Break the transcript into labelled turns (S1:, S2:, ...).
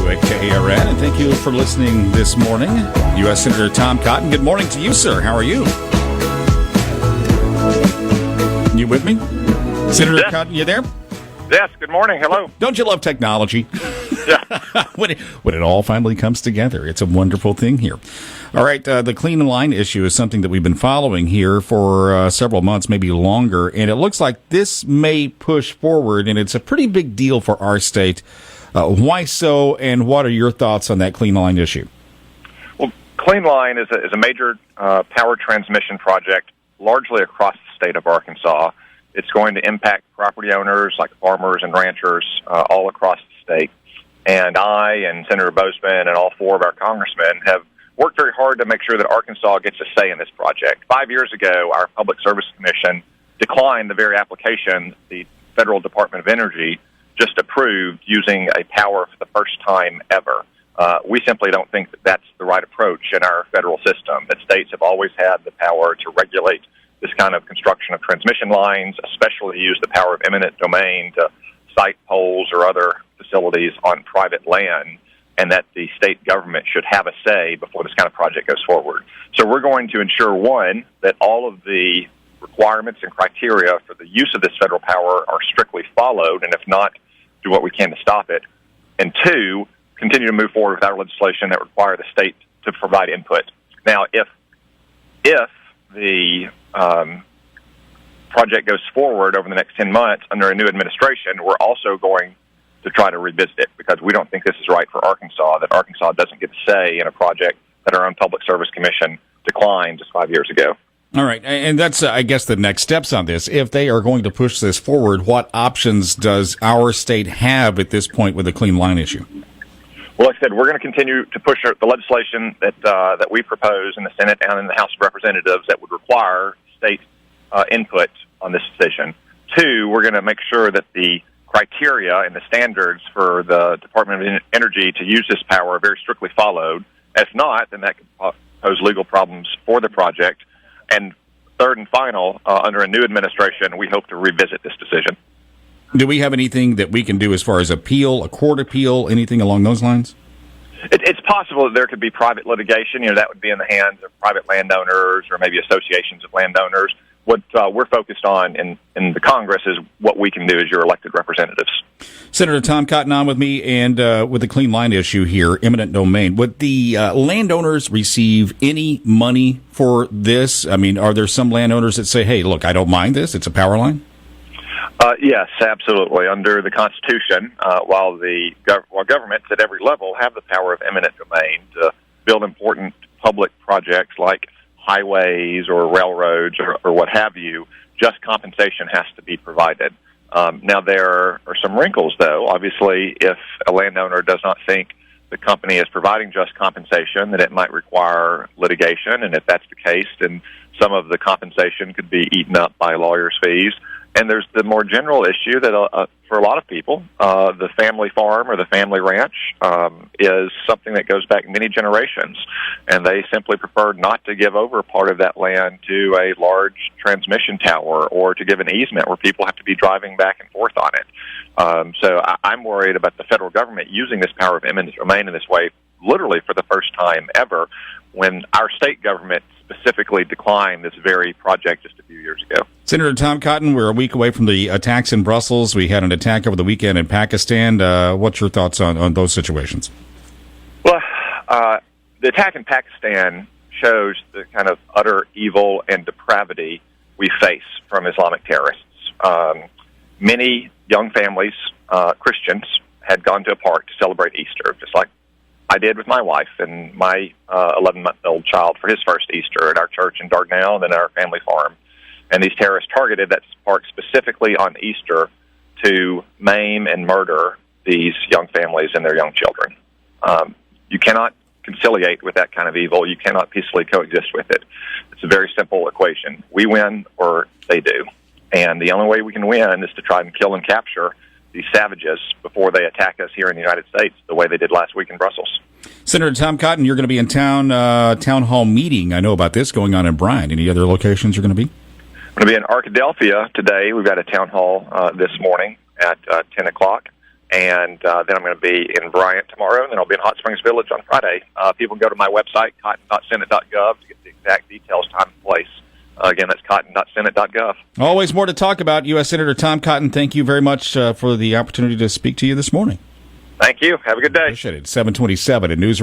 S1: Radio at KARN, and thank you for listening this morning. U.S. Senator Tom Cotton, good morning to you, sir. How are you? You with me? Senator Cotton, you there?
S2: Yes, good morning. Hello.
S1: Don't you love technology?
S2: Yeah.
S1: when it all finally comes together, it's a wonderful thing here. All right, the clean line issue is something that we've been following here for several months, maybe longer, and it looks like this may push forward, and it's a pretty big deal for our state. Why so, and what are your thoughts on that clean line issue?
S2: Well, clean line is a major power transmission project largely across the state of Arkansas. It's going to impact property owners like farmers and ranchers all across the state. And I and Senator Bozeman and all four of our congressmen have worked very hard to make sure that Arkansas gets a say in this project. 5 years ago, our Public Service Commission declined the very application the Federal Department of Energy just approved using a power for the first time ever. We simply don't think that that's the right approach in our federal system, that states have always had the power to regulate this kind of construction of transmission lines, especially use the power of eminent domain to site poles or other facilities on private land, and that the state government should have a say before this kind of project goes forward. So we're going to ensure, one, that all of the requirements and criteria for the use of this federal power are strictly followed, and if not, do what we can to stop it. And two, continue to move forward with our legislation that require the state to provide input. Now, if the project goes forward over the next 10 months under a new administration, we're also going to try to revisit it because we don't think this is right for Arkansas, that Arkansas doesn't get a say in a project that our own Public Service Commission declined just 5 years ago.
S1: All right, and that's, I guess, the next steps on this. If they are going to push this forward, what options does our state have at this point with the clean line issue?
S2: Well, like I said, we're going to continue to push the legislation that we propose in the Senate and in the House of Representatives that would require state input on this decision. Two, we're going to make sure that the criteria and the standards for the Department of Energy to use this power are very strictly followed. If not, then that could pose legal problems for the project. And third and final, under a new administration, we hope to revisit this decision.
S1: Do we have anything that we can do as far as appeal, a court appeal, anything along those lines?
S2: It's possible that there could be private litigation. That would be in the hands of private landowners or maybe associations of landowners. What we're focused on in the Congress is what we can do as your elected representatives. Senator
S1: Tom Cotton on with me, and with the clean line issue here, eminent domain. Would the landowners receive any money for this? I mean, are there some landowners that say, hey, look, I don't mind this, it's a power line?
S2: Yes, absolutely. Under the Constitution, while governments at every level have the power of eminent domain to build important public projects like highways or railroads or what have you, just compensation has to be provided. Now, there are some wrinkles, though. Obviously, if a landowner does not think the company is providing just compensation, then it might require litigation, and if that's the case, then some of the compensation could be eaten up by lawyers' fees. And there's the more general issue that for a lot of people, the family farm or the family ranch is something that goes back many generations, and they simply prefer not to give over part of that land to a large transmission tower or to give an easement where people have to be driving back and forth on it. So I'm worried about the federal government using this power of eminent domain in this way, literally for the first time ever, when our state government specifically declined this very project just a few years ago.
S1: Senator Tom Cotton, we're a week away from the attacks in Brussels. We had an attack over the weekend in Pakistan. What's your thoughts on those situations?
S2: Well, the attack in Pakistan shows the kind of utter evil and depravity we face from Islamic terrorists. Many young families, Christians, had gone to a park to celebrate Easter, just like I did with my wife and my 11-month-old child for his first Easter at our church in Dardanelle and then our family farm. And these terrorists targeted that park specifically on Easter to maim and murder these young families and their young children. You cannot conciliate with that kind of evil. You cannot peacefully coexist with it. It's a very simple equation. We win or they do. And the only way we can win is to try and kill and capture these savages before they attack us here in the United States, the way they did last week in Brussels.
S1: Senator Tom Cotton, you're going to be in town hall meeting. I know about this going on in Bryan. Any other locations you're going to be?
S2: I'm going to be in Arkadelphia today. We've got a town hall this morning at 10 o'clock. And then I'm going to be in Bryant tomorrow, and then I'll be in Hot Springs Village on Friday. People can go to my website, cotton.senate.gov, to get the exact details, time, and place. Again, that's cotton.senate.gov.
S1: Always more to talk about. U.S. Senator Tom Cotton, thank you very much for the opportunity to speak to you this morning.
S2: Thank you. Have a good day.
S1: Appreciate it. 727 at News Radio.